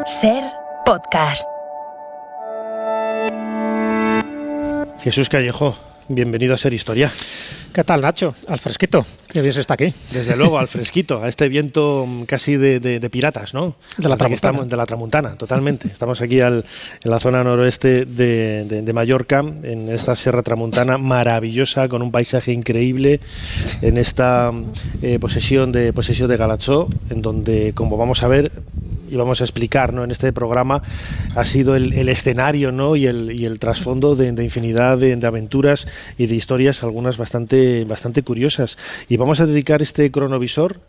SER Podcast. Jesús Callejo, bienvenido a SER Historia. ¿Qué tal, Nacho? Al fresquito, que bien se está aquí. Desde luego, al fresquito, a este viento casi de piratas, ¿no? De la Tramuntana. De la Tramuntana, totalmente. Estamos aquí en la zona noroeste de Mallorca, en esta Sierra Tramuntana maravillosa, con un paisaje increíble, en esta posesión de Galatzó, en donde, como vamos a ver y vamos a explicar, ¿no?, en este programa, ha sido el escenario, ¿no?, y el trasfondo de infinidad de aventuras y de historias, algunas bastante curiosas. Y vamos a dedicar este cronovisor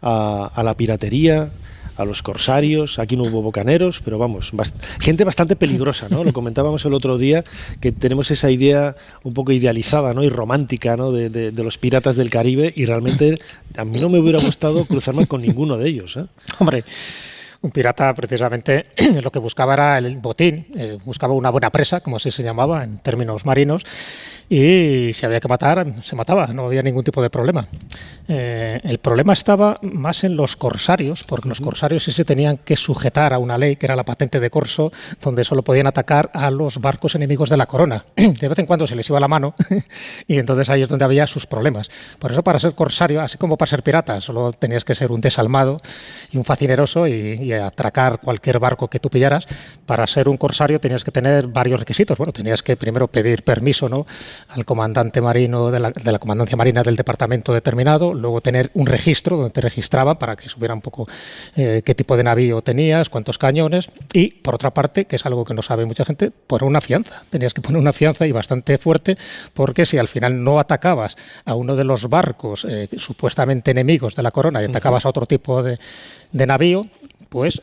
a la piratería, a los corsarios. Aquí no hubo bocaneros, pero vamos, gente bastante peligrosa, ¿no? Lo comentábamos el otro día, que tenemos esa idea un poco idealizada, ¿no?, y romántica, ¿no?, de los piratas del Caribe, y realmente a mí no me hubiera gustado cruzarme con ninguno de ellos, ¿eh? Hombre, un pirata precisamente lo que buscaba era el botín, buscaba una buena presa, como así se llamaba en términos marinos, y si había que matar, se mataba, no había ningún tipo de problema. El problema estaba más en los corsarios, porque los corsarios sí se tenían que sujetar a una ley, que era la patente de corso, donde solo podían atacar a los barcos enemigos de la corona. De vez en cuando se les iba la mano, y entonces ahí es donde había sus problemas. Por eso, para ser corsario, así como para ser pirata, solo tenías que ser un desalmado y un facineroso y atracar cualquier barco que tú pillaras. Para ser un corsario tenías que tener varios requisitos. Bueno, tenías que primero pedir permiso, ¿no?, al comandante marino de la comandancia marina del departamento determinado, luego tener un registro donde te registraban para que supiera un poco qué tipo de navío tenías, cuántos cañones, y por otra parte, que es algo que no sabe mucha gente, poner una fianza. Tenías que poner una fianza, y bastante fuerte, porque si al final no atacabas a uno de los barcos supuestamente enemigos de la corona y atacabas a otro tipo de navío, pues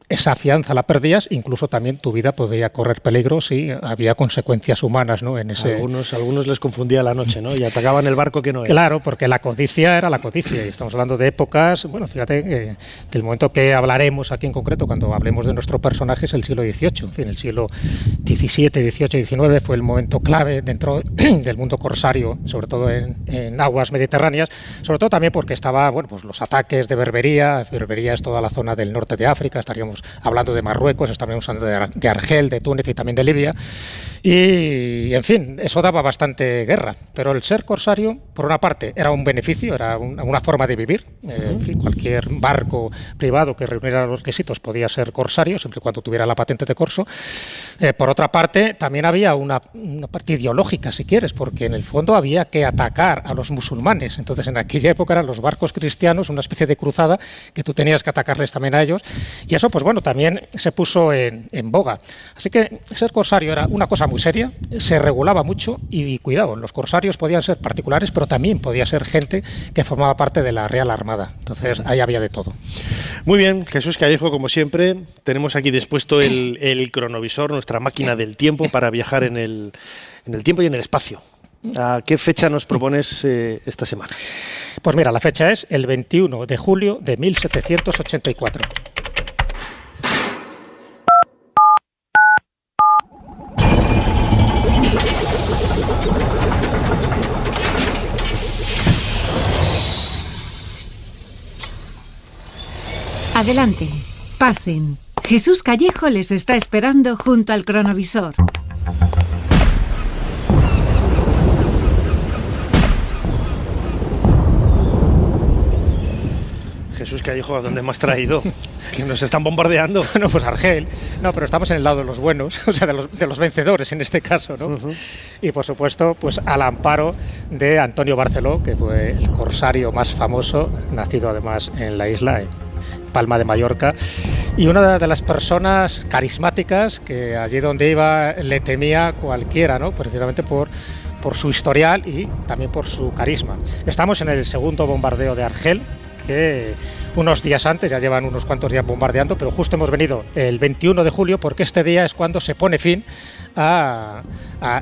esa fianza la perdías, incluso también tu vida podía correr peligro si había consecuencias humanas, ¿no?, en ese... Algunos les confundía la noche, ¿no?, y atacaban el barco que no era. Claro, porque la codicia era la codicia, y estamos hablando de épocas, bueno, fíjate que del momento que hablaremos aquí en concreto, cuando hablemos de nuestro personaje, es el siglo XVIII. En fin, el siglo XVII, XVIII y XIX fue el momento clave dentro del mundo corsario, sobre todo en aguas mediterráneas, sobre todo también porque estaba, bueno, pues los ataques de Berbería. Berbería es toda la zona del norte de África, estaríamos hablando de Marruecos, estaríamos hablando de Argel, de Túnez y también de Libia, y en fin, eso daba bastante guerra. Pero el ser corsario, por una parte, era un beneficio, era una forma de vivir. En fin, cualquier barco privado que reuniera los requisitos podía ser corsario, siempre y cuando tuviera la patente de corso. Por otra parte, también había una parte ideológica, si quieres, porque en el fondo había que atacar a los musulmanes. Entonces, en aquella época eran los barcos cristianos, una especie de cruzada, que tú tenías que atacarles también a ellos, y eso, pues bueno, también se puso en boga. Así que ser corsario era una cosa muy seria, se regulaba mucho, y cuidado, los corsarios podían ser particulares, pero también podía ser gente que formaba parte de la Real Armada. Entonces ahí había de todo. Muy bien, Jesús Callejo, como siempre, tenemos aquí dispuesto el cronovisor, nuestra máquina del tiempo para viajar en el tiempo y en el espacio. ¿A qué fecha nos propones esta semana? Pues mira, la fecha es el 21 de julio de 1784. Adelante, pasen. Jesús Callejo les está esperando junto al cronovisor. Jesús Callejo, ¿a dónde me has traído? Que nos están bombardeando. Bueno, pues Argel. No, pero estamos en el lado de los buenos, o sea, de los vencedores en este caso, ¿no? Y por supuesto, pues al amparo de Antonio Barceló, que fue el corsario más famoso, nacido además en la isla, en Palma de Mallorca, y una de las personas carismáticas que allí donde iba le temía cualquiera, ¿no?, precisamente por su historial y también por su carisma. Estamos en el segundo bombardeo de Argel, que unos días antes, ya llevan unos cuantos días bombardeando, pero justo hemos venido el 21 de julio porque este día es cuando se pone fin a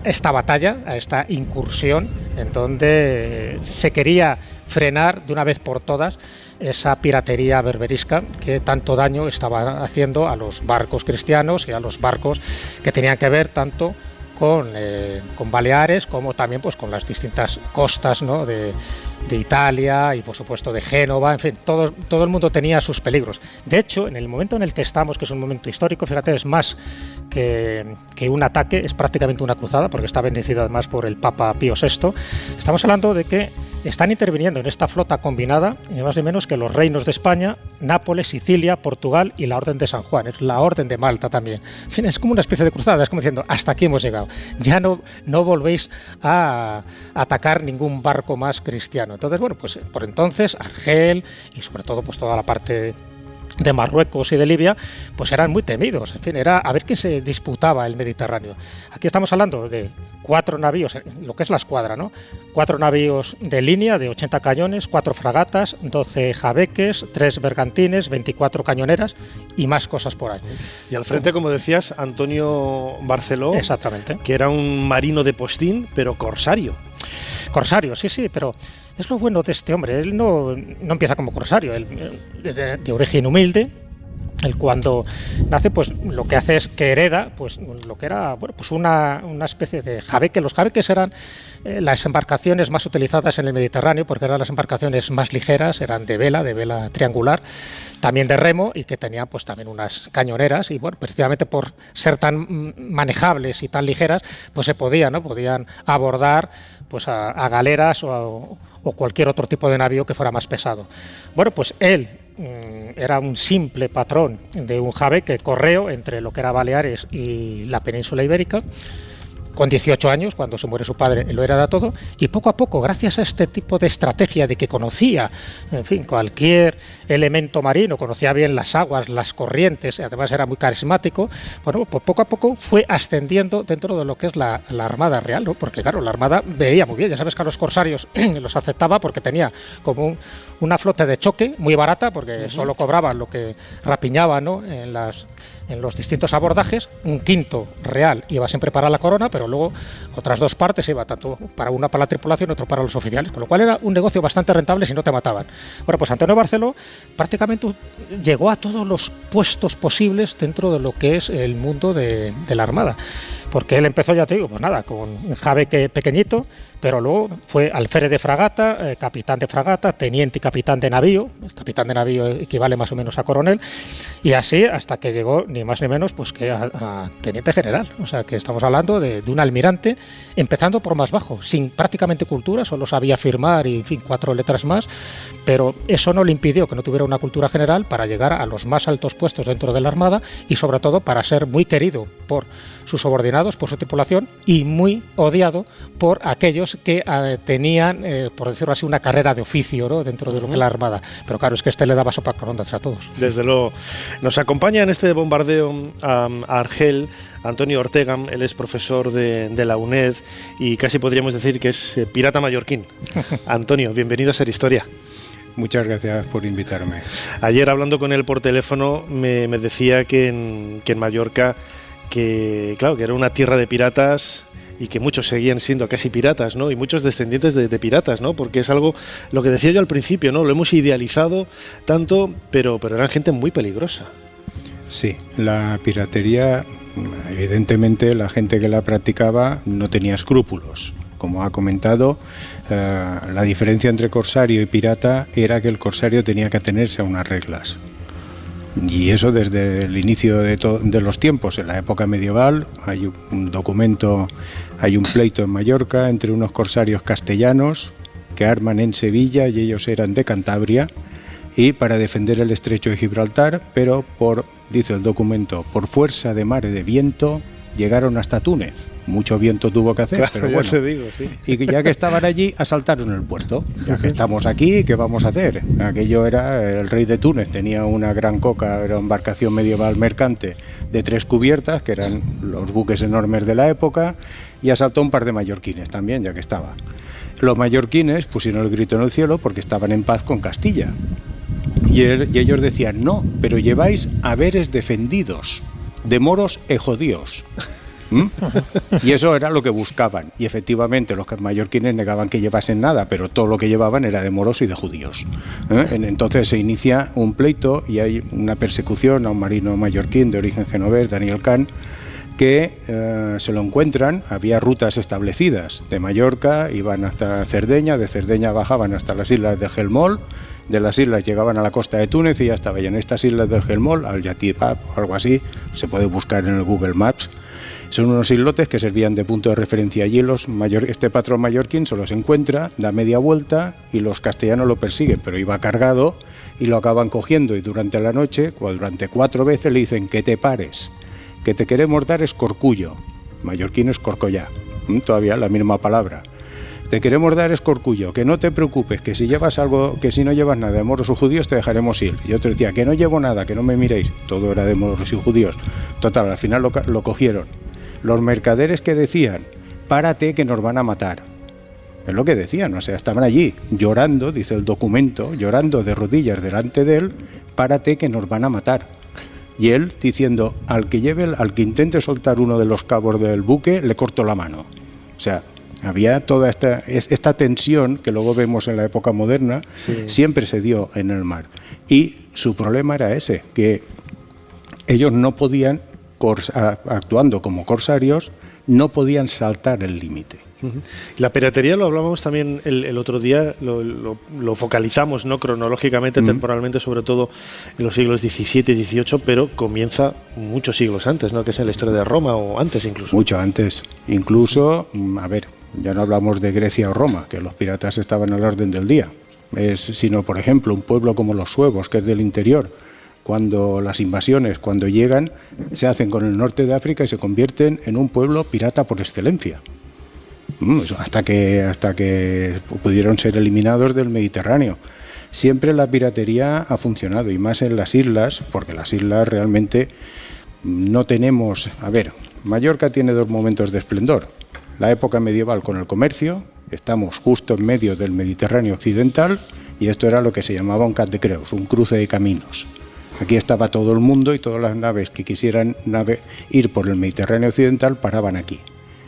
esta batalla, a esta incursión, en donde se quería frenar de una vez por todas esa piratería berberisca que tanto daño estaba haciendo a los barcos cristianos y a los barcos que tenían que ver tanto con Baleares, como también pues con las distintas costas, ¿no?, de Italia y por supuesto de Génova. En fin, todo el mundo tenía sus peligros. De hecho, en el momento en el que estamos, que es un momento histórico, fíjate, es más que un ataque, es prácticamente una cruzada, porque está bendecido además por el Papa Pío VI. Estamos hablando de que están interviniendo en esta flota combinada ni más ni menos que los reinos de España, Nápoles, Sicilia, Portugal y la Orden de San Juan, es la Orden de Malta también. En fin, es como una especie de cruzada, es como diciendo, hasta aquí hemos llegado, ya no volvéis a atacar ningún barco más cristiano. Entonces, bueno, pues por entonces Argel y sobre todo pues toda la parte de Marruecos y de Libia, pues eran muy temidos. En fin, era a ver quién se disputaba el Mediterráneo. Aquí estamos hablando de 4 navíos, lo que es la escuadra, ¿no? 4 navíos de línea de 80 cañones, 4 fragatas, 12 jabeques, 3 bergantines, 24 cañoneras y más cosas por ahí. Y al frente, como decías, Antonio Barceló, exactamente, que era un marino de postín, pero corsario. Corsario, sí, pero es lo bueno de este hombre. Él no empieza como corsario, él de origen humilde. Él cuando nace, pues lo que hace es que hereda pues lo que era, bueno, pues una especie de jabeque. Los jabeques eran las embarcaciones más utilizadas en el Mediterráneo, porque eran las embarcaciones más ligeras, eran de vela triangular, también de remo, y que tenían pues también unas cañoneras, y bueno, precisamente por ser tan manejables y tan ligeras, pues se podían abordar pues a galeras o cualquier otro tipo de navío que fuera más pesado. Bueno, pues él era un simple patrón de un jabeque correo entre lo que era Baleares y la península ibérica. Con 18 años, cuando se muere su padre, lo hereda todo, y poco a poco, gracias a este tipo de estrategia de que conocía, en fin, cualquier elemento marino, conocía bien las aguas, las corrientes, y además era muy carismático, bueno, pues poco a poco fue ascendiendo dentro de lo que es la Armada Real, ¿no? Porque claro, la Armada veía muy bien, ya sabes que a los corsarios los aceptaba porque tenía como una flota de choque muy barata, porque solo cobraban lo que rapiñaban, ¿no?, en los distintos abordajes. Un quinto real iba siempre para la corona, pero luego otras 2 partes iba tanto para una para la tripulación y otro para los oficiales, con lo cual era un negocio bastante rentable si no te mataban. Bueno, pues Antonio Barceló prácticamente llegó a todos los puestos posibles dentro de lo que es el mundo de la Armada, porque él empezó, ya te digo, pues nada, con un jabeque pequeñito, pero luego fue alférez de fragata, capitán de fragata, teniente y capitán de navío. El capitán de navío equivale más o menos a coronel, y así hasta que llegó ni más ni menos pues que a teniente general. O sea, que estamos hablando de un almirante, empezando por más bajo, sin prácticamente cultura, solo sabía firmar y, en fin, 4 letras más, pero eso no le impidió que no tuviera una cultura general para llegar a los más altos puestos dentro de la Armada, y sobre todo para ser muy querido por sus subordinados, por su tripulación, y muy odiado por aquellos que tenían, por decirlo así, una carrera de oficio, ¿no?, dentro de lo que es la Armada. Pero claro, es que le daba sopa con ondas a todos. Desde luego. Nos acompaña en este bombardeo a Argel Antonio Ortega. Él es profesor de la UNED y casi podríamos decir que es pirata mallorquín. Antonio, bienvenido a Ser Historia. Muchas gracias por invitarme. Ayer, hablando con él por teléfono, me decía que en Mallorca, que claro, que era una tierra de piratas y que muchos seguían siendo casi piratas, ¿no? Y muchos descendientes de piratas, ¿no? Porque es algo, lo que decía yo al principio, ¿no? Lo hemos idealizado tanto, pero eran gente muy peligrosa. Sí, la piratería, evidentemente la gente que la practicaba no tenía escrúpulos. Como ha comentado, la diferencia entre corsario y pirata era que el corsario tenía que atenerse a unas reglas. Y eso desde el inicio de los tiempos. En la época medieval hay un documento, hay un pleito en Mallorca entre unos corsarios castellanos que arman en Sevilla, y ellos eran de Cantabria, y para defender el estrecho de Gibraltar, pero dice el documento, por fuerza de mar y de viento, llegaron hasta Túnez. Mucho viento tuvo que hacer, claro, pero bueno. Ya te digo, sí. Y ya que estaban allí, asaltaron el puerto. Ya que estamos aquí, ¿qué vamos a hacer? Aquello era el rey de Túnez, tenía una gran coca, era una embarcación medieval mercante de 3 cubiertas, que eran los buques enormes de la época, y asaltó un par de mallorquines también, ya que estaba. Los mallorquines pusieron el grito en el cielo porque estaban en paz con Castilla. Y ellos decían, no, pero lleváis haberes defendidos de moros e judíos. Y eso era lo que buscaban, y efectivamente los mallorquines negaban que llevasen nada, pero todo lo que llevaban era de moros y de judíos. Entonces se inicia un pleito y hay una persecución a un marino mallorquín de origen genovés, Daniel Can, que se lo encuentran. Había rutas establecidas. De Mallorca iban hasta Cerdeña, de Cerdeña bajaban hasta las islas de Helmol, de las islas llegaban a la costa de Túnez y ya estaba. Y en estas islas del Helmol, al Yatibab o algo así, se puede buscar en el Google Maps. Son unos islotes que servían de punto de referencia. Allí este patrón mallorquín se los encuentra, da media vuelta y los castellanos lo persiguen, pero iba cargado y lo acaban cogiendo, y durante la noche, durante 4 veces le dicen que te pares, que te queremos dar escorcullo. Mallorquín es corcollá, todavía la misma palabra. Te queremos dar escorcullo, que no te preocupes, que si llevas algo, que si no llevas nada de moros o judíos te dejaremos ir. Y otro decía, que no llevo nada, que no me miréis. Todo era de moros y judíos. Total, al final lo cogieron. Los mercaderes que decían, párate que nos van a matar. Es lo que decían, o sea, estaban allí llorando, dice el documento, llorando de rodillas delante de él, párate que nos van a matar. Y él diciendo, al que intente soltar uno de los cabos del buque, le corto la mano. O sea, había toda esta tensión que luego vemos en la época moderna, sí. Siempre se dio en el mar. Y su problema era ese, que ellos no podían, actuando como corsarios, no podían saltar el límite. La piratería lo hablábamos también el otro día, lo focalizamos, ¿no?, cronológicamente, temporalmente, sobre todo en los siglos XVII y XVIII, pero comienza muchos siglos antes, ¿no?, que es en la historia de Roma o antes incluso. Mucho antes. Incluso, a ver, ya no hablamos de Grecia o Roma, que los piratas estaban al orden del día, sino, por ejemplo, un pueblo como los suevos, que es del interior. Cuando las invasiones, cuando llegan, se hacen con el norte de África y se convierten en un pueblo pirata por excelencia. Hasta que pudieron ser eliminados del Mediterráneo. Siempre la piratería ha funcionado, y más en las islas, porque las islas realmente no tenemos... A ver, Mallorca tiene 2 momentos de esplendor. La época medieval con el comercio, estamos justo en medio del Mediterráneo occidental, y esto era lo que se llamaba un cap de creus, un cruce de caminos. Aquí estaba todo el mundo y todas las naves que quisieran ir por el Mediterráneo occidental paraban aquí.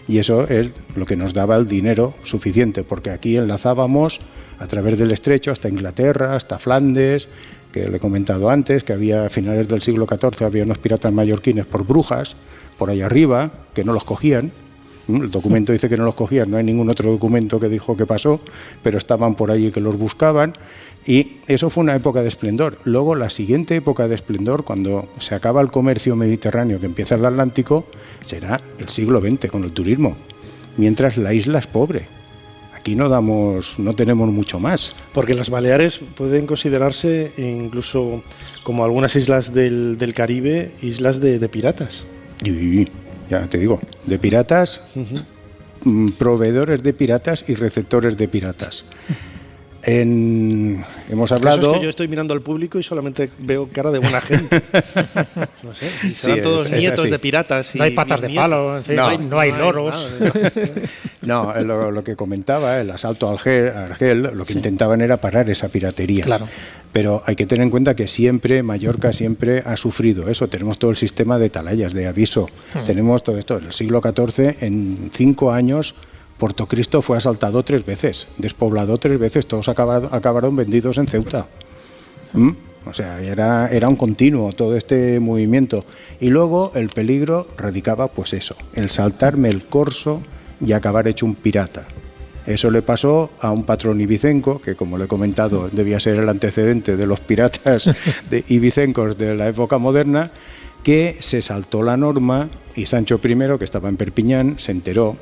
Y eso es lo que nos daba el dinero suficiente, porque aquí enlazábamos a través del estrecho hasta Inglaterra, hasta Flandes, que le he comentado antes, que había a finales del siglo XIV había unos piratas mallorquines por Brujas, por ahí arriba, que no los cogían. El documento dice que no los cogían, no hay ningún otro documento que dijo que pasó, pero estaban por allí que los buscaban, y eso fue una época de esplendor. Luego, la siguiente época de esplendor, cuando se acaba el comercio mediterráneo, que empieza el Atlántico, será el siglo XX con el turismo, mientras la isla es pobre. Aquí no tenemos mucho más. Porque las Baleares pueden considerarse incluso como algunas islas del Caribe, islas de piratas. Y ya te digo, de piratas, proveedores de piratas y receptores de piratas. Hemos hablado... El caso es que yo estoy mirando al público y solamente veo cara de buena gente. No sé, serán todos nietos de piratas. No hay patas de palo, en fin, no hay loros. No, lo que comentaba, el asalto a Argel, lo que intentaban era parar esa piratería. Claro. Pero hay que tener en cuenta que Mallorca siempre ha sufrido eso. Tenemos todo el sistema de atalayas, de aviso. Tenemos todo esto. En el siglo XIV, en 5 años... Puerto Cristo fue asaltado 3 veces, despoblado 3 veces, todos acabaron vendidos en Ceuta. O sea, era un continuo todo este movimiento. Y luego el peligro radicaba, pues eso, el saltarme el corso y acabar hecho un pirata. Eso le pasó a un patrón ibicenco, que como le he comentado, debía ser el antecedente de los piratas ibicencos de la época moderna, que se saltó la norma y Sancho I, que estaba en Perpiñán, se enteró.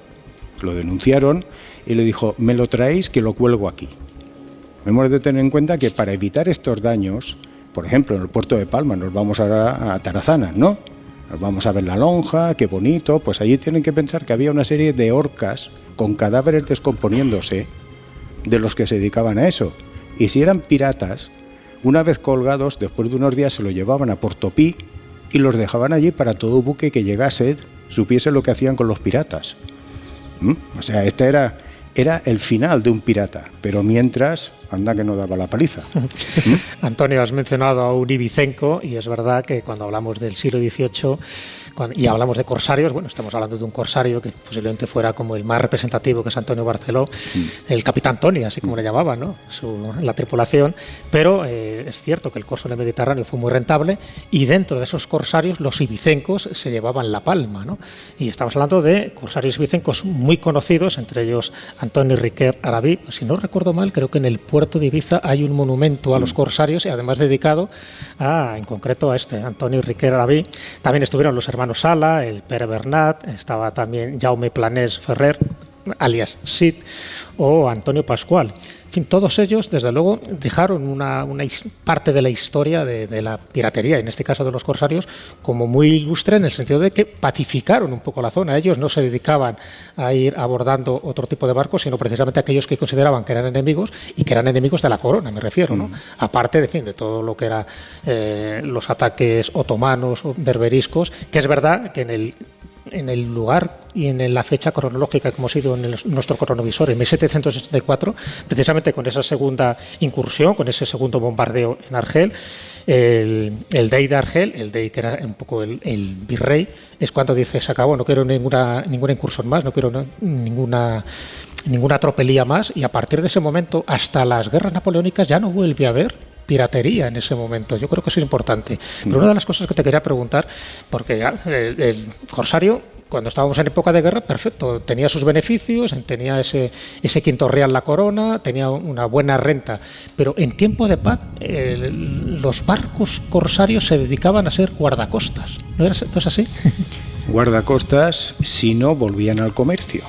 Lo denunciaron y le dijo, me lo traéis que lo cuelgo aquí. Hemos de tener en cuenta que para evitar estos daños, por ejemplo, en el puerto de Palma nos vamos a Tarazana, ¿no? Nos vamos a ver la lonja, qué bonito, pues allí tienen que pensar que había una serie de orcas con cadáveres descomponiéndose de los que se dedicaban a eso. Y si eran piratas, una vez colgados, después de unos días se lo llevaban a Portopí y los dejaban allí para todo buque que llegase, supiese lo que hacían con los piratas. O sea, este era el final de un pirata, pero mientras anda que no daba la paliza. Antonio, has mencionado a un ibicenco y es verdad que cuando hablamos del siglo XVIII y hablamos de corsarios, bueno, estamos hablando de un corsario que posiblemente fuera como el más representativo, que es Antonio Barceló, el capitán Tony, así como le llamaban, ¿no? La tripulación, pero es cierto que el corso en el Mediterráneo fue muy rentable y dentro de esos corsarios los ibicencos se llevaban la palma, ¿no? Y estamos hablando de corsarios ibicencos muy conocidos, entre ellos Antoni Riquer Arabí. Si no recuerdo mal, creo que en el puerto de Ibiza hay un monumento a los corsarios y además dedicado en concreto a Antoni Riquer Arabí. También estuvieron los hermanos Sala, el Pere Bernat, estaba también Jaume Planés Ferrer, alias Cid, o Antonio Pascual. En fin, todos ellos, desde luego, dejaron una parte de la historia de la piratería, en este caso de los corsarios, como muy ilustre en el sentido de que pacificaron un poco la zona. Ellos no se dedicaban a ir abordando otro tipo de barcos, sino precisamente aquellos que consideraban que eran enemigos y que eran enemigos de la corona, me refiero, ¿no? Aparte de todo lo que era los ataques otomanos o berberiscos, que es verdad que en el lugar y en la fecha cronológica que hemos ido en nuestro cronovisor, en 1784, precisamente con esa segunda incursión, con ese segundo bombardeo en Argel, el dey de Argel, el dey que era un poco el virrey, es cuando dice: se acabó, no quiero ninguna incursión más, no quiero ninguna tropelía más, y a partir de ese momento hasta las guerras napoleónicas ya no vuelve a haber piratería en ese momento. Yo creo que eso es importante. Pero una de las cosas que te quería preguntar, porque el corsario, cuando estábamos en época de guerra, perfecto, tenía sus beneficios, tenía ese quinto real la corona, tenía una buena renta, pero en tiempo de paz los barcos corsarios se dedicaban a ser guardacostas. ¿No es así? Guardacostas, si no volvían al comercio.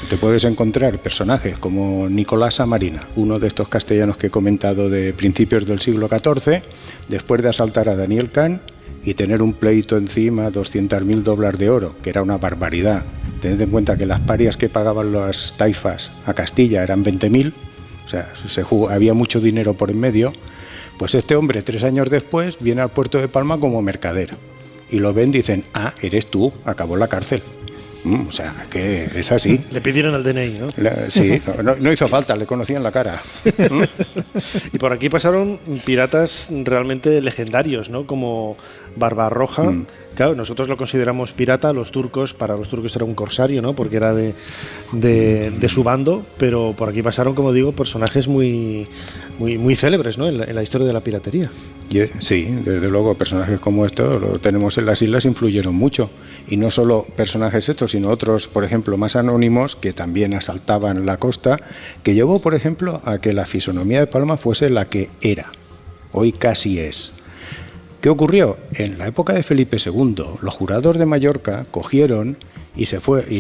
Te puedes encontrar personajes como Nicolás Amarina, uno de estos castellanos que he comentado de principios del siglo XIV, después de asaltar a Daniel Can y tener un pleito encima, 200.000 doblas de oro, que era una barbaridad. Tened en cuenta que las parias que pagaban las taifas a Castilla eran 20.000, o sea, había mucho dinero por en medio. Pues este hombre, 3 años después, viene al puerto de Palma como mercader y lo ven, dicen: ah, eres tú, acabó en la cárcel. O sea, que es así. Le pidieron el DNI, ¿no? Sí, no hizo falta, le conocían la cara. Y por aquí pasaron piratas realmente legendarios, ¿no? Como Barbarroja. Claro, nosotros lo consideramos pirata, para los turcos era un corsario, ¿no? Porque era de su bando, pero por aquí pasaron, como digo, personajes muy célebres, ¿no? En la historia de la piratería. Sí, desde luego, personajes como estos lo tenemos en las islas, influyeron mucho. Y no solo personajes estos, sino otros, por ejemplo, más anónimos, que también asaltaban la costa, que llevó, por ejemplo, a que la fisonomía de Palma fuese la que era, hoy casi es. ¿Qué ocurrió? En la época de Felipe II, los jurados de Mallorca cogieron y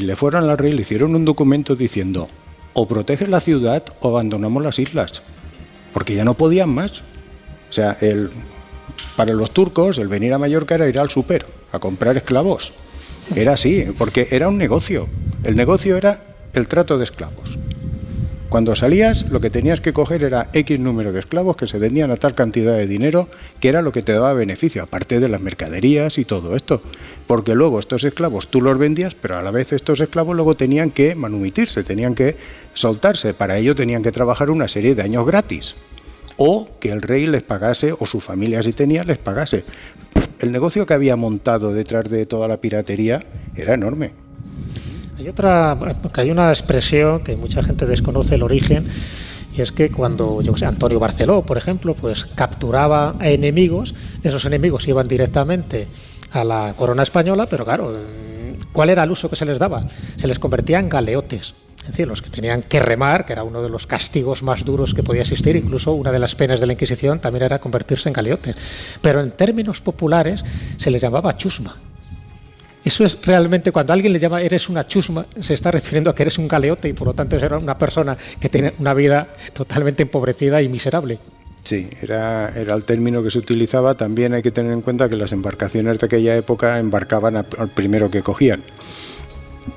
le fueron al rey, le hicieron un documento diciendo: o protege la ciudad o abandonamos las islas, porque ya no podían más. O sea, para los turcos el venir a Mallorca era ir al súper a comprar esclavos. Era así, porque era un negocio. El negocio era el trato de esclavos. Cuando salías, lo que tenías que coger era X número de esclavos que se vendían a tal cantidad de dinero, que era lo que te daba beneficio, aparte de las mercaderías y todo esto. Porque luego estos esclavos tú los vendías, pero a la vez estos esclavos luego tenían que manumitirse, tenían que soltarse. Para ello tenían que trabajar una serie de años gratis. O que el rey les pagase, o su familia si tenía, les pagase. El negocio que había montado detrás de toda la piratería era enorme. Hay una expresión que mucha gente desconoce el origen, y es que cuando, Antonio Barceló, por ejemplo, pues capturaba a enemigos, esos enemigos iban directamente a la corona española, pero claro, ¿cuál era el uso que se les daba? Se les convertía en galeotes. Es decir, los que tenían que remar, que era uno de los castigos más duros que podía existir, incluso una de las penas de la Inquisición también era convertirse en galeotes. Pero en términos populares se les llamaba chusma. Eso es realmente, cuando alguien le llama eres una chusma, se está refiriendo a que eres un galeote y por lo tanto era una persona que tiene una vida totalmente empobrecida y miserable. Sí, era el término que se utilizaba. También hay que tener en cuenta que las embarcaciones de aquella época embarcaban al primero que cogían.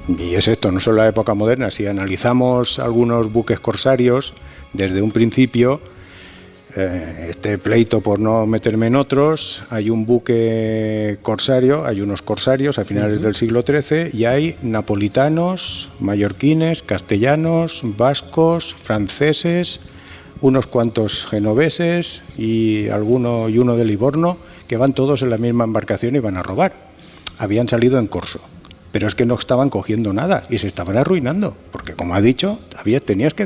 Y es esto, no solo la época moderna. Si analizamos algunos buques corsarios, desde un principio, este pleito por no meterme en otros, hay un buque corsario, hay unos corsarios a finales del siglo XIII y hay napolitanos, mallorquines, castellanos, vascos, franceses, unos cuantos genoveses y uno de Livorno, que van todos en la misma embarcación y van a robar. Habían salido en corso, pero es que no estaban cogiendo nada y se estaban arruinando, porque como ha dicho, tenías que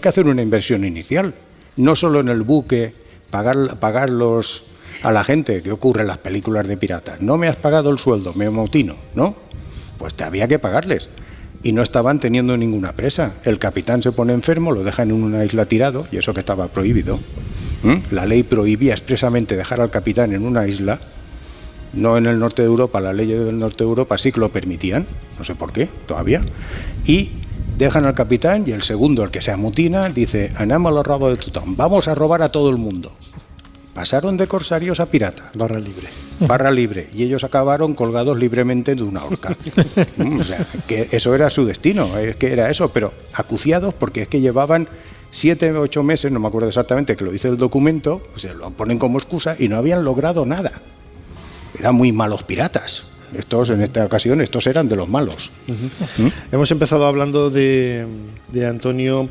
hacer una inversión inicial. No solo en el buque, pagarlos a la gente, que ocurre en las películas de piratas. No me has pagado el sueldo, me amotino, ¿no? Pues te había que pagarles. Y no estaban teniendo ninguna presa. El capitán se pone enfermo, lo dejan en una isla tirado, y eso que estaba prohibido. La ley prohibía expresamente dejar al capitán en una isla. No en el norte de Europa, las leyes del norte de Europa sí que lo permitían, no sé por qué, todavía. Y dejan al capitán y el segundo, el que se amotina, dice: anamos los rabos de Tutón, vamos a robar a todo el mundo. Pasaron de corsarios a piratas. Barra libre. Barra libre. Y ellos acabaron colgados libremente de una horca. O sea, que eso era su destino, es que era eso, pero acuciados porque es que llevaban 7 o 8 meses, no me acuerdo exactamente, que lo dice el documento, se lo ponen como excusa y no habían logrado nada. Eran muy malos piratas. En esta ocasión, estos eran de los malos. Hemos empezado hablando de Antonio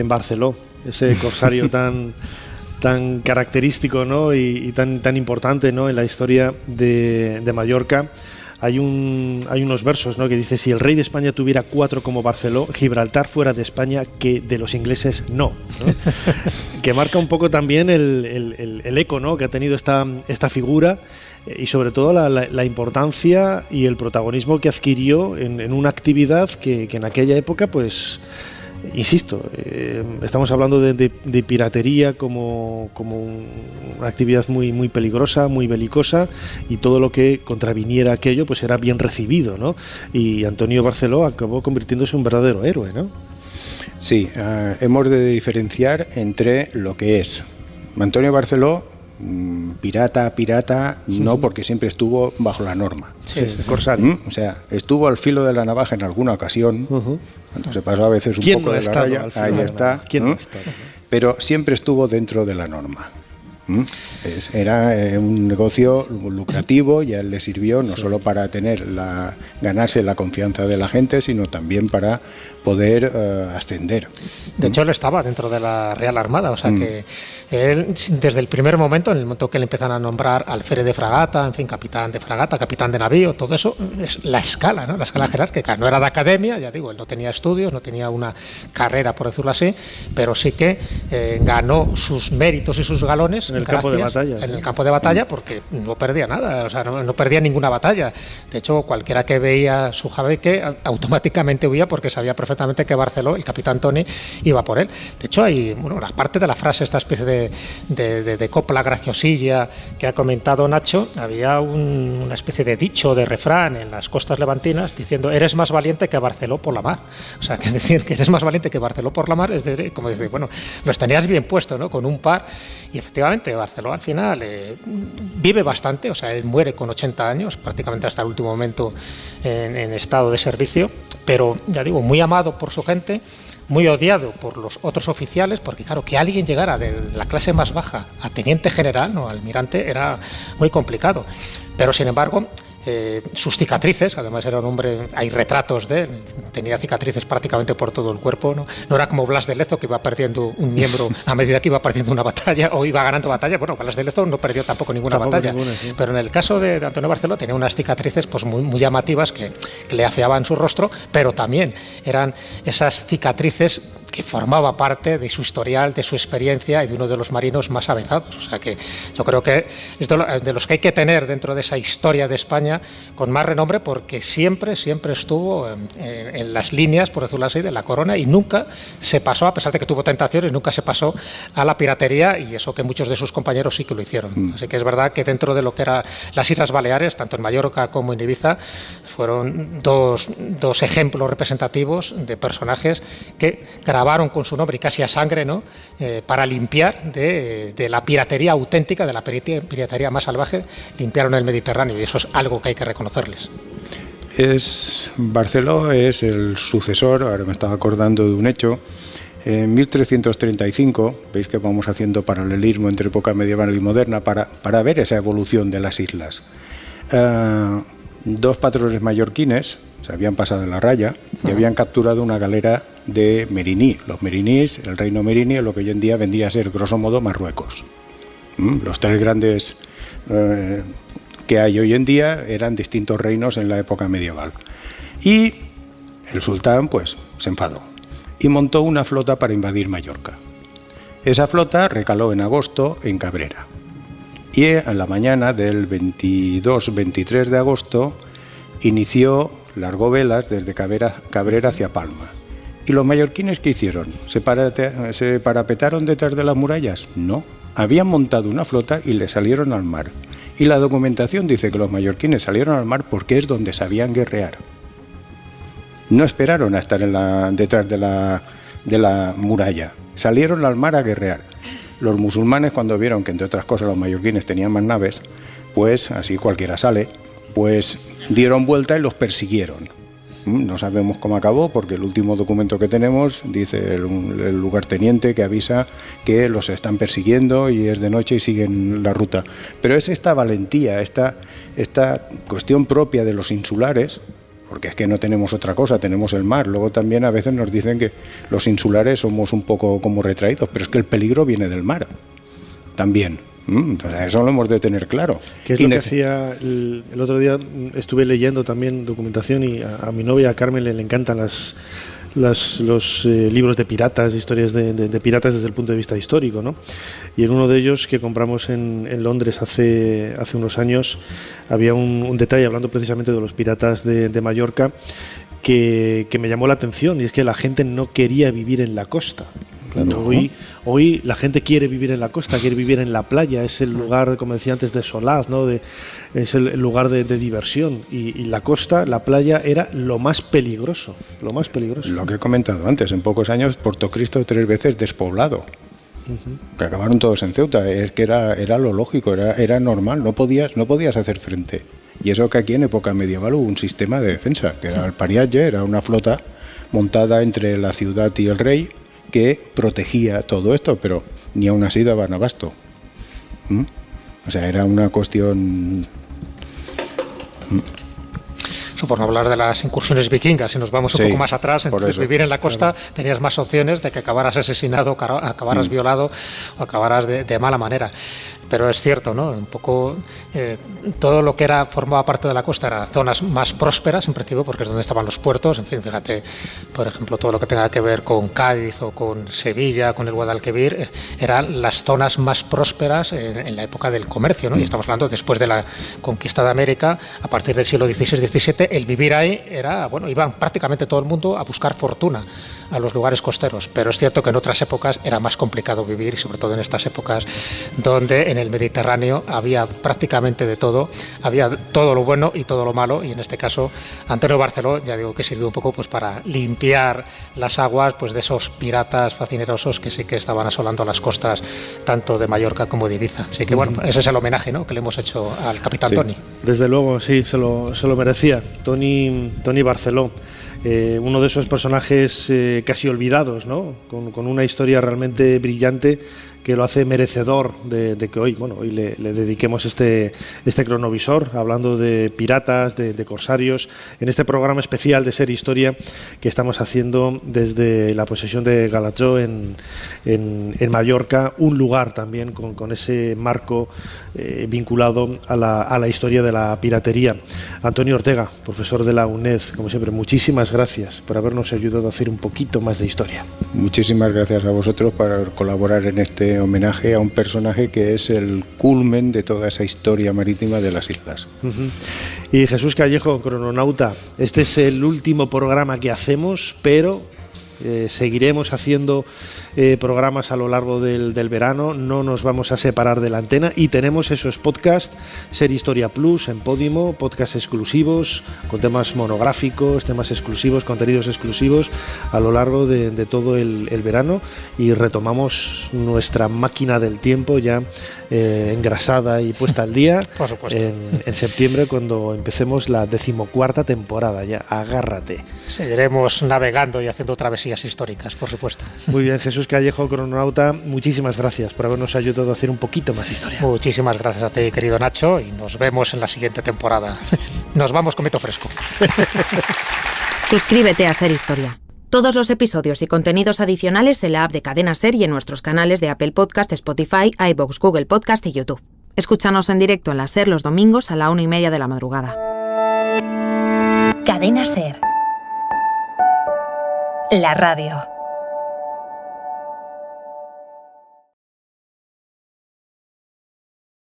Barceló, ese corsario tan característico, ¿no? y tan importante, ¿no?, en la historia de Mallorca. Hay unos versos, ¿no?, que dice: si el rey de España tuviera 4 como Barceló, Gibraltar fuera de España, que de los ingleses no, ¿no? Que marca un poco también el eco, ¿no?, que ha tenido esta figura, y sobre todo la importancia y el protagonismo que adquirió en una actividad que en aquella época, pues, insisto, estamos hablando de piratería como una actividad muy, muy peligrosa, muy belicosa, y todo lo que contraviniera aquello pues era bien recibido, ¿no? Y Antonio Barceló acabó convirtiéndose en un verdadero héroe, ¿no? Sí, hemos de diferenciar entre lo que es Antonio Barceló, pirata, no, porque siempre estuvo bajo la norma. Sí. Corsario. O sea, estuvo al filo de la navaja en alguna ocasión, cuando se pasó a veces un poco de la raya, ahí está, pero siempre estuvo dentro de la norma. Era un negocio lucrativo y a él le sirvió no solo para ganarse la confianza de la gente, sino también para poder ascender. De hecho, él estaba dentro de la Real Armada, o sea que él, desde el primer momento, en el momento que le empiezan a nombrar alférez de fragata, en fin, capitán de fragata, capitán de navío, todo eso es la escala, ¿no? La escala jerárquica. No era de academia, ya digo, él no tenía estudios, no tenía una carrera, por decirlo así, pero sí que ganó sus méritos y sus galones en el campo de batalla. En el campo de batalla, porque no perdía nada, o sea, no perdía ninguna batalla. De hecho, cualquiera que veía su jabeque automáticamente huía, porque sabía perfectamente que Barceló, el capitán Tony, iba por él. De hecho, hay, aparte de la frase, esta especie de copla graciosilla que ha comentado Nacho, había una especie de dicho, de refrán en las costas levantinas diciendo: eres más valiente que Barceló por la mar. O sea, que decir que eres más valiente que Barceló por la mar es como decir, bueno, los tenías bien puestos, ¿no?, con un par. Y efectivamente, Barceló al final vive bastante, o sea, él muere con 80 años, prácticamente hasta el último momento en estado de servicio, pero ya digo, muy amado por su gente, muy odiado por los otros oficiales, porque claro, que alguien llegara de la clase más baja a teniente general, no, almirante, era muy complicado. Pero sin embargo, sus cicatrices, además era un hombre, hay retratos de él, tenía cicatrices prácticamente por todo el cuerpo, no era como Blas de Lezo, que iba perdiendo un miembro a medida que iba perdiendo una batalla o iba ganando batalla. Bueno, Blas de Lezo no perdió tampoco ninguna batalla, sí. Pero en el caso de Antonio Barceló tenía unas cicatrices pues muy, muy llamativas que le afeaban su rostro, pero también eran esas cicatrices que formaba parte de su historial, de su experiencia y de uno de los marinos más avezados. O sea que yo creo que es de los que hay que tener dentro de esa historia de España con más renombre, porque siempre estuvo en las líneas, por decirlo así, de la corona, y nunca se pasó, a pesar de que tuvo tentaciones, nunca se pasó a la piratería, y eso que muchos de sus compañeros sí que lo hicieron. Así que es verdad que dentro de lo que eran las Islas Baleares, tanto en Mallorca como en Ibiza, fueron dos ejemplos representativos de personajes que grabaron con su nombre y casi a sangre, ¿no?, para limpiar de la piratería auténtica, de la piratería más salvaje, limpiaron el Mediterráneo, y eso es algo que hay que reconocerles. Barceló es el sucesor, ahora me estaba acordando de un hecho, En 1335, veis que vamos haciendo paralelismo entre época medieval y moderna para ver esa evolución de las islas. Dos patrones mallorquines se habían pasado la raya y habían capturado una galera de Meriní. Los merinís, el reino meriní, lo que hoy en día vendría a ser, grosso modo, Marruecos. Los tres grandes que hay hoy en día eran distintos reinos en la época medieval. Y el sultán, pues, se enfadó y montó una flota para invadir Mallorca. Esa flota recaló en agosto en Cabrera. Y en la mañana del 22-23 de agosto largó velas desde Cabrera hacia Palma. ¿Y los mallorquines qué hicieron? ¿Se parapetaron detrás de las murallas? No. Habían montado una flota y le salieron al mar. Y la documentación dice que los mallorquines salieron al mar porque es donde sabían guerrear. No esperaron a estar detrás de la muralla. Salieron al mar a guerrear. Los musulmanes, cuando vieron que, entre otras cosas, los mallorquines tenían más naves, pues así cualquiera sale, pues dieron vuelta y los persiguieron. No sabemos cómo acabó, porque el último documento que tenemos dice el lugarteniente que avisa que los están persiguiendo y es de noche y siguen la ruta. Pero es esta valentía, esta cuestión propia de los insulares, porque es que no tenemos otra cosa, tenemos el mar. Luego también a veces nos dicen que los insulares somos un poco como retraídos, pero es que el peligro viene del mar también. Entonces eso lo hemos de tener claro. ¿Qué es lo que hacía el otro día? Estuve leyendo también documentación y a mi novia, a Carmen, le encantan los libros de piratas, historias de piratas desde el punto de vista histórico, ¿no? Y en uno de ellos que compramos en Londres hace unos años había un detalle hablando precisamente de los piratas de Mallorca que me llamó la atención, y es que la gente no quería vivir en la costa. Claro, no. Hoy la gente quiere vivir en la costa, quiere vivir en la playa, es el lugar, como decía antes, de solaz, ¿no? Es el lugar de diversión, y la costa, la playa, era lo más peligroso, lo más peligroso. Lo que he comentado antes, en pocos años Portocristo 3 veces despoblado, que acabaron todos en Ceuta. Es que era lo lógico, era normal, no podías hacer frente. Y eso que aquí en época medieval hubo un sistema de defensa, que era el parialle, era una flota montada entre la ciudad y el rey, que protegía todo esto, pero ni aún así daban abasto. O sea, era una cuestión... Eso por no hablar de las incursiones vikingas, si nos vamos un poco más atrás, entonces vivir en la costa tenías más opciones de que acabaras asesinado, acabaras violado o acabaras de mala manera. Pero es cierto, ¿no? Un poco todo lo que formaba parte de la costa eran zonas más prósperas, en principio, porque es donde estaban los puertos. En fin, fíjate, por ejemplo, todo lo que tenga que ver con Cádiz o con Sevilla, con el Guadalquivir, eran las zonas más prósperas en la época del comercio, ¿no? Y estamos hablando después de la conquista de América, a partir del siglo XVI-XVII, el vivir ahí era, bueno, iban prácticamente todo el mundo a buscar fortuna a los lugares costeros. Pero es cierto que en otras épocas era más complicado vivir, y sobre todo en estas épocas donde en el Mediterráneo había prácticamente de todo, había todo lo bueno y todo lo malo, y en este caso Antonio Barceló, ya digo que sirvió un poco pues para limpiar las aguas pues de esos piratas facinerosos que sí que estaban asolando las costas tanto de Mallorca como de Ibiza. Así que bueno, ese es el homenaje, ¿no?, que le hemos hecho al capitán Toni. Desde luego, sí, se lo merecía. Toni Barceló. Uno de esos personajes casi olvidados, ¿no? Con una historia realmente brillante que lo hace merecedor de que hoy le dediquemos este cronovisor, hablando de piratas, de corsarios, en este programa especial de Ser Historia que estamos haciendo desde la posesión de Galatzó en Mallorca, un lugar también con ese marco vinculado a la historia de la piratería. Antonio Ortega, profesor de la UNED, como siempre, muchísimas gracias por habernos ayudado a hacer un poquito más de historia. Muchísimas gracias a vosotros por colaborar en este homenaje a un personaje que es el culmen de toda esa historia marítima de las islas. Y Jesús Callejo, crononauta, este es el último programa que hacemos, pero seguiremos haciendo programas a lo largo del verano, no nos vamos a separar de la antena, y tenemos esos podcasts, Ser Historia Plus en Podimo, podcasts exclusivos con temas monográficos, temas exclusivos, contenidos exclusivos a lo largo de todo el verano, y retomamos nuestra máquina del tiempo ya engrasada y puesta al día. Por supuesto. En septiembre, cuando empecemos la 14ª temporada ya. Agárrate. Seguiremos navegando y haciendo travesías fantasías históricas, por supuesto. Muy bien, Jesús Callejo, crononauta, muchísimas gracias por habernos ayudado a hacer un poquito más de historia. Muchísimas gracias a ti, querido Nacho, y nos vemos en la siguiente temporada. Nos vamos con Mito Fresco. Suscríbete a Ser Historia. Todos los episodios y contenidos adicionales en la app de Cadena Ser y en nuestros canales de Apple Podcast, Spotify, iVoox, Google Podcast y YouTube. Escúchanos en directo en la Ser los domingos a la 1:30 de la madrugada. Cadena Ser. La radio.